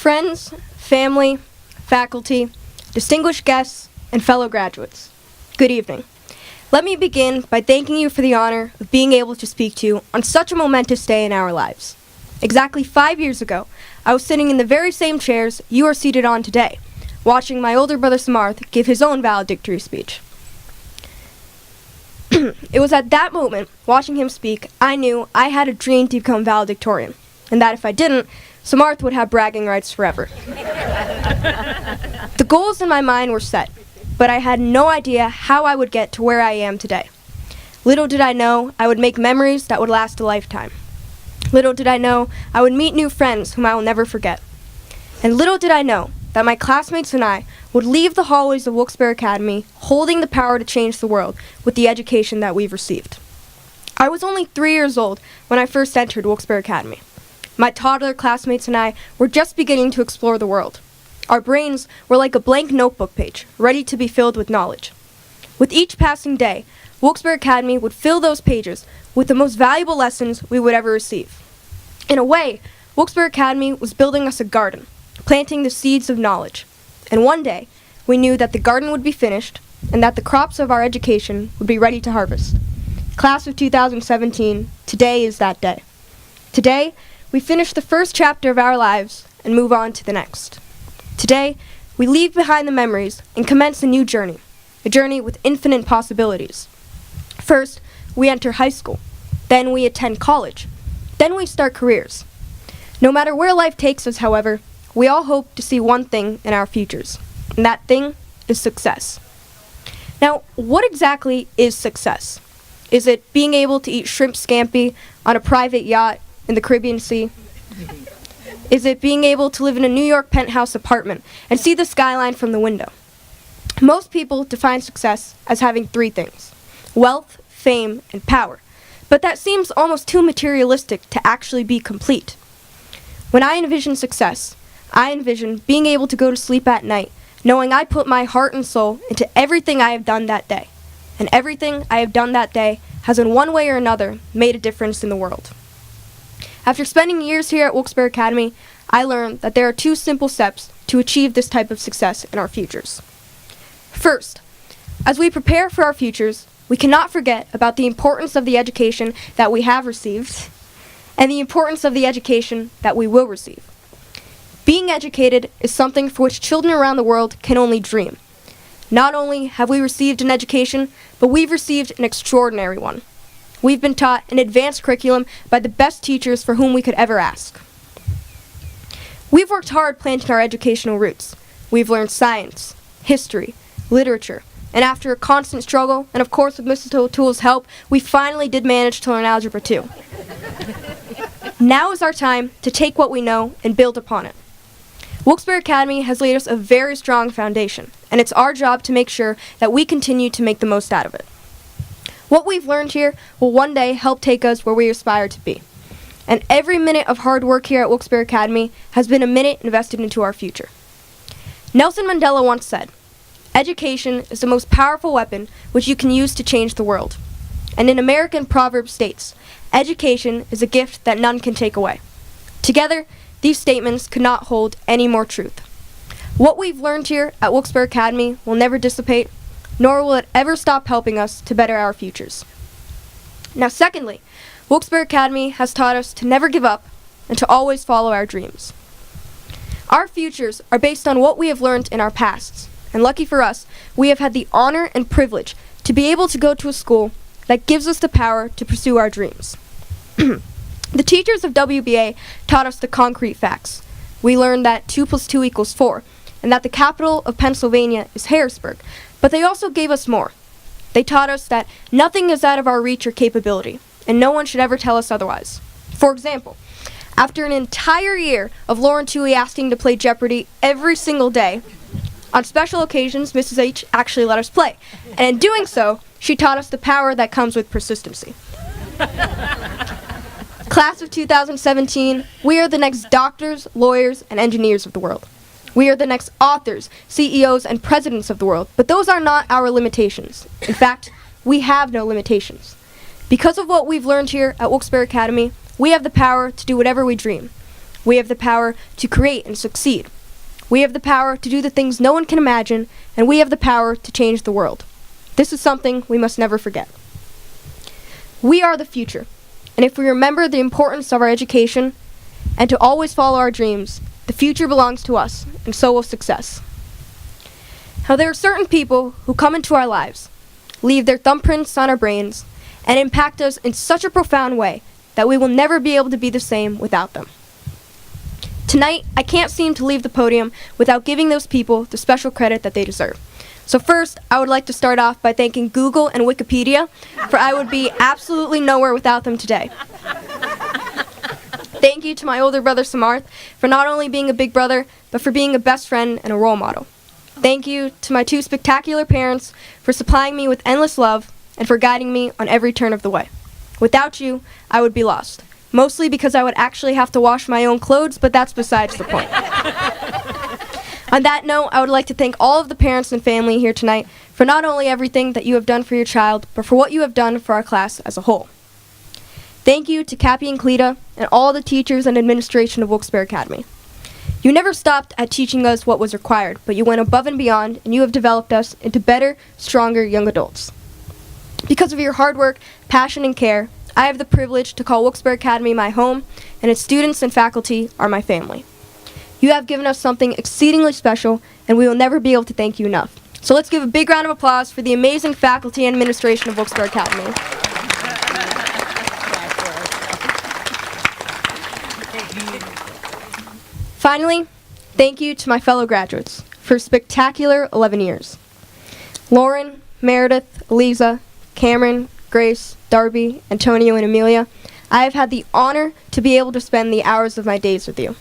Friends, family, faculty, distinguished guests, and fellow graduates, good evening. Let me begin by thanking you for the honor of being able to speak to you on such a momentous day in our lives. Exactly 5 years ago, I was sitting in the very same chairs you are seated on today, watching my older brother Samarth give his own valedictory speech. It was at that moment, watching him speak, I knew I had a dream to become valedictorian, and that if I didn't, Samarth would have bragging rights forever. The goals in my mind were set, but I had no idea how I would get to where I am today. Little did I know I would make memories that would last a lifetime. Little did I know I would meet new friends whom I will never forget. And little did I know that my classmates and I would leave the hallways of Wilkes-Barre Academy holding the power to change the world with the education that we've received. I was only 3 years old when I first entered Wilkes-Barre Academy. My toddler classmates and I were just beginning to explore the world. Our brains were like a blank notebook page, ready to be filled with knowledge. With each passing day, Wilkes-Barre Academy would fill those pages with the most valuable lessons we would ever receive. In a way, Wilkes-Barre Academy was building us a garden, planting the seeds of knowledge. And one day, we knew that the garden would be finished and that the crops of our education would be ready to harvest. Class of 2017, today is that day. Today, we finish the first chapter of our lives and move on to the next. Today, we leave behind the memories and commence a new journey, a journey with infinite possibilities. First, we enter high school. Then we attend college. Then we start careers. No matter where life takes us, however, we all hope to see one thing in our futures, and that thing is success. Now, what exactly is success? Is it being able to eat shrimp scampi on a private yacht in the Caribbean Sea? Is it being able to live in a New York penthouse apartment and see the skyline from the window? Most people define success as having three things: wealth, fame, and power. But that seems almost too materialistic to actually be complete. When I envision success, I envision being able to go to sleep at night, knowing I put my heart and soul into everything I have done that day. And everything I have done that day has in one way or another made a difference in the world. After spending years here at Wilkes-Barre Academy, I learned that there are two simple steps to achieve this type of success in our futures. First, as we prepare for our futures, we cannot forget about the importance of the education that we have received and the importance of the education that we will receive. Being educated is something for which children around the world can only dream. Not only have we received an education, but we've received an extraordinary one. We've been taught an advanced curriculum by the best teachers for whom we could ever ask. We've worked hard planting our educational roots. We've learned science, history, literature, and after a constant struggle, and of course with Mrs. O'Toole's help, we finally did manage to learn Algebra 2. Now is our time to take what we know and build upon it. Wilkes-Barre Academy has laid us a very strong foundation, and it's our job to make sure that we continue to make the most out of it. What we've learned here will one day help take us where we aspire to be. And every minute of hard work here at Wilkes-Barre Academy has been a minute invested into our future. Nelson Mandela once said, "Education is the most powerful weapon which you can use to change the world." And an American proverb states, "Education is a gift that none can take away." Together, these statements could not hold any more truth. What we've learned here at Wilkes-Barre Academy will never dissipate, nor will it ever stop helping us to better our futures. Now, secondly, Wilkes-Barre Academy has taught us to never give up and to always follow our dreams. Our futures are based on what we have learned in our pasts, and lucky for us, we have had the honor and privilege to be able to go to a school that gives us the power to pursue our dreams. The teachers of WBA taught us the concrete facts. We learned that 2 + 2 = 4, and that the capital of Pennsylvania is Harrisburg, but they also gave us more. They taught us that nothing is out of our reach or capability, and no one should ever tell us otherwise. For example, after an entire year of Lauren Toohey asking to play Jeopardy every single day, on special occasions, Mrs. H actually let us play, and in doing so, she taught us the power that comes with persistency. Class of 2017, we are the next doctors, lawyers, and engineers of the world. We are the next authors, CEOs, and presidents of the world, but those are not our limitations. In fact, we have no limitations. Because of what we've learned here at Wilkes-Barre Academy, we have the power to do whatever we dream. We have the power to create and succeed. We have the power to do the things no one can imagine, and we have the power to change the world. This is something we must never forget. We are the future, and if we remember the importance of our education and to always follow our dreams, the future belongs to us, and so will success. Now, there are certain people who come into our lives, leave their thumbprints on our brains, and impact us in such a profound way that we will never be able to be the same without them. Tonight, I can't seem to leave the podium without giving those people the special credit that they deserve. So first, I would like to start off by thanking Google and Wikipedia, for I would be absolutely nowhere without them today. Thank you to my older brother Samarth for not only being a big brother, but for being a best friend and a role model. Thank you to my two spectacular parents for supplying me with endless love and for guiding me on every turn of the way. Without you, I would be lost. Mostly because I would actually have to wash my own clothes, but that's besides the point. On that note, I would like to thank all of the parents and family here tonight for not only everything that you have done for your child, but for what you have done for our class as a whole. Thank you to Cappy and Cleta and all the teachers and administration of Wilkes-Barre Academy. You never stopped at teaching us what was required, but you went above and beyond, and you have developed us into better, stronger young adults. Because of your hard work, passion, and care, I have the privilege to call Wilkes-Barre Academy my home, and its students and faculty are my family. You have given us something exceedingly special, and we will never be able to thank you enough. So let's give a big round of applause for the amazing faculty and administration of Wilkes-Barre Academy. Finally, thank you to my fellow graduates for a spectacular 11 years. Lauren, Meredith, Eliza, Cameron, Grace, Darby, Antonio, and Amelia, I have had the honor to be able to spend the hours of my days with you.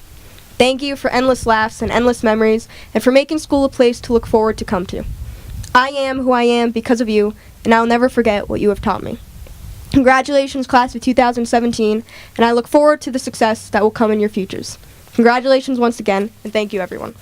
Thank you for endless laughs and endless memories, and for making school a place to look forward to come to. I am who I am because of you, and I will never forget what you have taught me. Congratulations, class of 2017, and I look forward to the success that will come in your futures. Congratulations once again, and thank you, everyone.